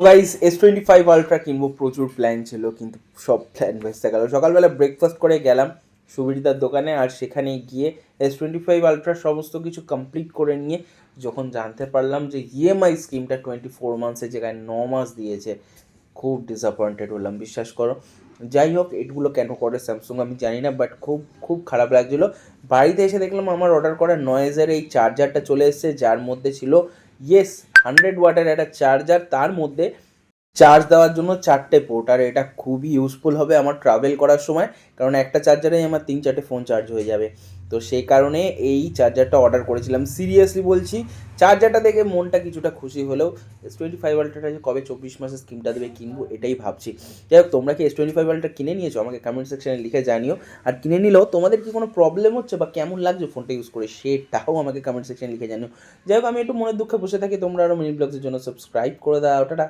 Guys S25 ultra কিনবো, প্রচুর plan ছিল কিন্তু সব প্ল্যান ভেস্তে গেল। সকালবেলা ব্রেকফাস্ট করে গেলাম সুবিধার দোকানে, আর সেখানে গিয়ে S25 আলট্রা সমস্ত কিছু কমপ্লিট করে নিয়ে যখন জানতে পারলাম যে ইএমআই স্কিমটা 24 মান্থসের জায়গায় 9 মাস দিয়েছে, খুব ডিসঅ্যাপয়েন্টেড হলাম, বিশ্বাস করো। যাই হোক, এগুলো কেন করে স্যামসুং আমি জানি না, বাট খুব খুব খারাপ লাগছিলো। বাড়িতে এসে দেখলাম আমার অর্ডার করা নয়েজের এই চার্জারটা চলে এসেছে, যার মধ্যে ছিল 100 ওয়াটের একটা চার্জার, তার মধ্যে চার্জ দেওয়ার জন্য 4টে পোর্ট। আর এটা খুবই ইউজফুল হবে আমার ট্রাভেল করার সময়, কারণ একটা চার্জারেই আমার 3-4টে ফোন চার্জ হয়ে যাবে। তো সেই কারণে এই চার্জারটা অর্ডার করেছিলাম। সিরিয়াসলি বলছি, চার্জারটা দেখে মনটা কিছুটা খুশি হলেও S25 আলট্রাটা যে কবে 24 মাসের স্কিমটা দেবে কিনবো এটাই ভাবছি। যাই হোক, তোমরা কি S25 আলট্রা কিনে নিয়েছো? আমাকে কমেন্ট সেকশনে লিখে জানিও। আর কিনে নিলেও তোমাদের কি কোনো প্রবলেম হচ্ছে বা কেমন লাগছে ফোনটা ইউজ করে, সেটাও আমাকে কমেন্ট সেকশনে লিখে জানিও। যাই হোক, আমি একটু মনের দুঃখে বসে থাকি, তোমরা আরও মিনি ব্লগসের জন্য সাবস্ক্রাইব করে দাও। টাটা।